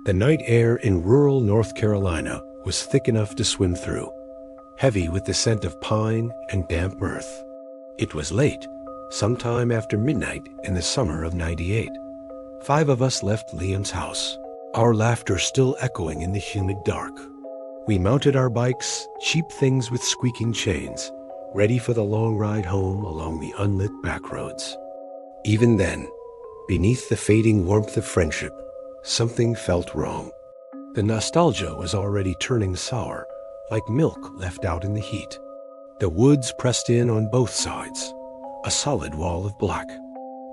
The night air in rural North Carolina was thick enough to swim through, heavy with the scent of pine and damp earth. It was late, sometime after midnight in the summer of '98. 5 of us left Liam's house, our laughter still echoing in the humid dark. We mounted our bikes, cheap things with squeaking chains, ready for the long ride home along the unlit back roads. Even then, beneath the fading warmth of friendship, something felt wrong. The nostalgia was already turning sour, like milk left out in the heat. The woods pressed in on both sides, a solid wall of black.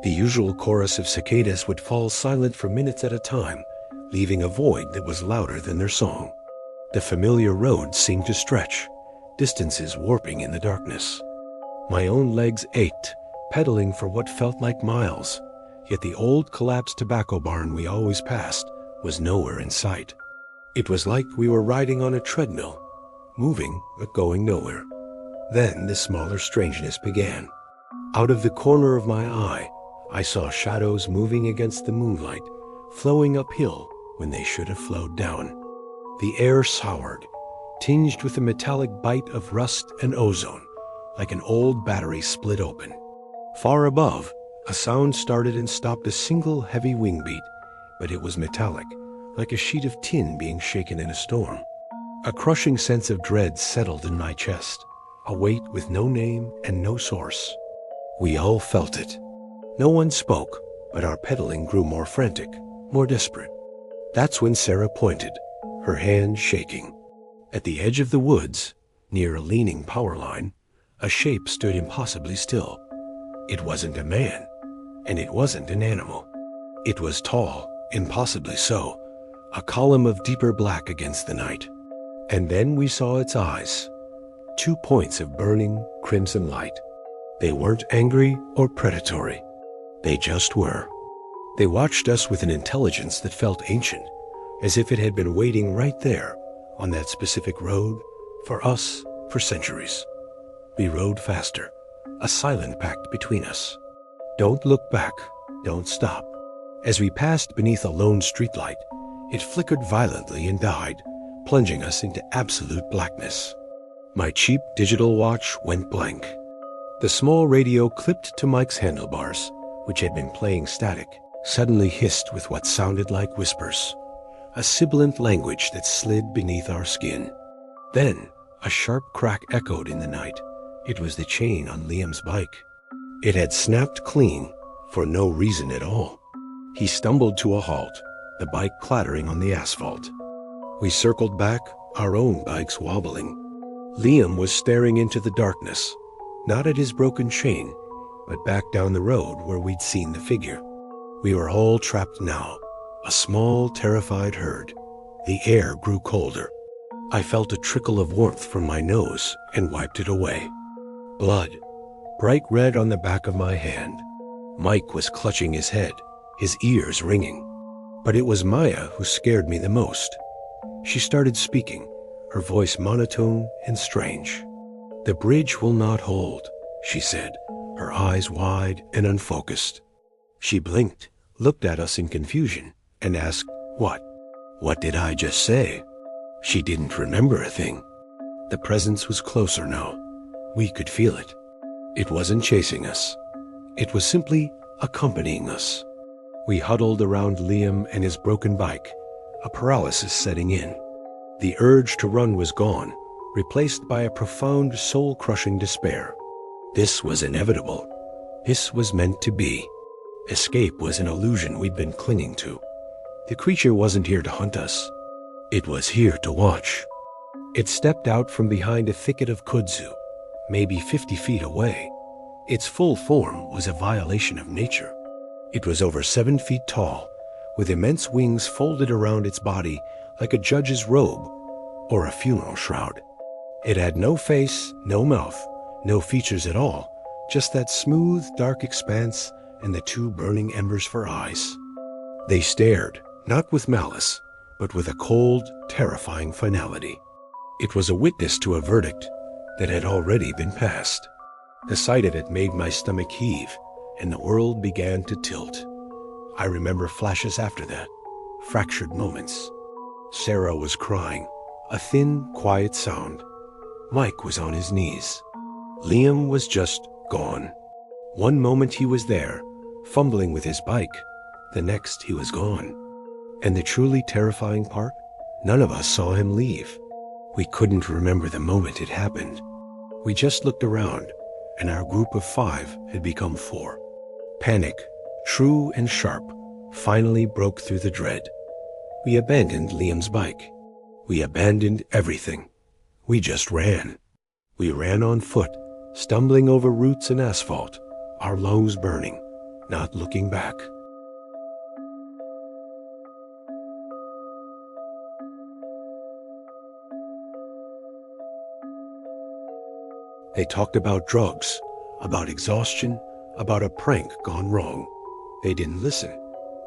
The usual chorus of cicadas would fall silent for minutes at a time, leaving a void that was louder than their song. The familiar road seemed to stretch, distances warping in the darkness. My own legs ached, pedaling for what felt like miles, yet the old collapsed tobacco barn we always passed was nowhere in sight. It was like we were riding on a treadmill, moving but going nowhere. Then the smaller strangeness began. Out of the corner of my eye, I saw shadows moving against the moonlight, flowing uphill when they should have flowed down. The air soured, tinged with a metallic bite of rust and ozone, like an old battery split open. Far above, a sound started and stopped a single heavy wing beat, but it was metallic, like a sheet of tin being shaken in a storm. A crushing sense of dread settled in my chest, a weight with no name and no source. We all felt it. No one spoke, but our pedaling grew more frantic, more desperate. That's when Sarah pointed, her hand shaking. At the edge of the woods, near a leaning power line, a shape stood impossibly still. It wasn't a man, and it wasn't an animal. It was tall, impossibly so, a column of deeper black against the night. And then we saw its eyes, 2 points of burning crimson light. They weren't angry or predatory. They just were. They watched us with an intelligence that felt ancient, as if it had been waiting right there on that specific road for us for centuries. We rode faster, a silent pact between us. Don't look back, don't stop. As we passed beneath a lone streetlight, it flickered violently and died, plunging us into absolute blackness. My cheap digital watch went blank. The small radio clipped to Mike's handlebars, which had been playing static, suddenly hissed with what sounded like whispers, a sibilant language that slid beneath our skin. Then, a sharp crack echoed in the night. It was the chain on Liam's bike. It had snapped clean, for no reason at all. He stumbled to a halt, the bike clattering on the asphalt. We circled back, our own bikes wobbling. Liam was staring into the darkness, not at his broken chain, but back down the road where we'd seen the figure. We were all trapped now, a small, terrified herd. The air grew colder. I felt a trickle of warmth from my nose and wiped it away. Blood, bright red on the back of my hand. Mike was clutching his head, his ears ringing. But it was Maya who scared me the most. She started speaking, her voice monotone and strange. "The bridge will not hold," she said, her eyes wide and unfocused. She blinked, looked at us in confusion, and asked, "What? What did I just say?" She didn't remember a thing. The presence was closer now. We could feel it. It wasn't chasing us. It was simply accompanying us. We huddled around Liam and his broken bike, a paralysis setting in. The urge to run was gone, replaced by a profound soul-crushing despair. This was inevitable. This was meant to be. Escape was an illusion we'd been clinging to. The creature wasn't here to hunt us. It was here to watch. It stepped out from behind a thicket of kudzu, maybe 50 feet away. Its full form was a violation of nature. It was over 7 feet tall, with immense wings folded around its body like a judge's robe or a funeral shroud. It had no face, no mouth, no features at all, just that smooth, dark expanse and the 2 burning embers for eyes. They stared, not with malice, but with a cold, terrifying finality. It was a witness to a verdict that had already been passed. The sight of it made my stomach heave, and the world began to tilt. I remember flashes after that, fractured moments. Sarah was crying, a thin, quiet sound. Mike was on his knees. Liam was just gone. One moment he was there, fumbling with his bike. The next he was gone. And the truly terrifying part? None of us saw him leave. We couldn't remember the moment it happened. We just looked around, and our group of 5 had become 4. Panic, true and sharp, finally broke through the dread. We abandoned Liam's bike. We abandoned everything. We just ran. We ran on foot, stumbling over roots and asphalt, our lungs burning, not looking back. They talked about drugs, about exhaustion, about a prank gone wrong. They didn't listen.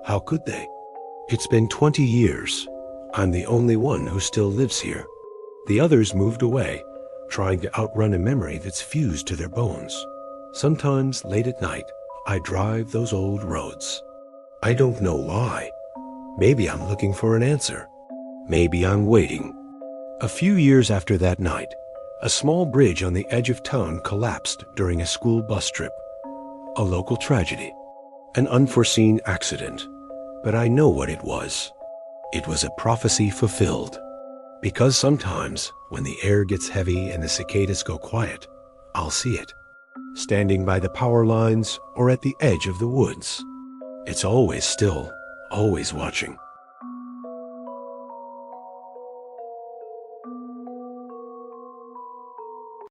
How could they? It's been 20 years. I'm the only one who still lives here. The others moved away, trying to outrun a memory that's fused to their bones. Sometimes late at night, I drive those old roads. I don't know why. Maybe I'm looking for an answer. Maybe I'm waiting. A few years after that night, a small bridge on the edge of town collapsed during a school bus trip. A local tragedy. An unforeseen accident. But I know what it was. It was a prophecy fulfilled. Because sometimes, when the air gets heavy and the cicadas go quiet, I'll see it. Standing by the power lines or at the edge of the woods. It's always still, always watching.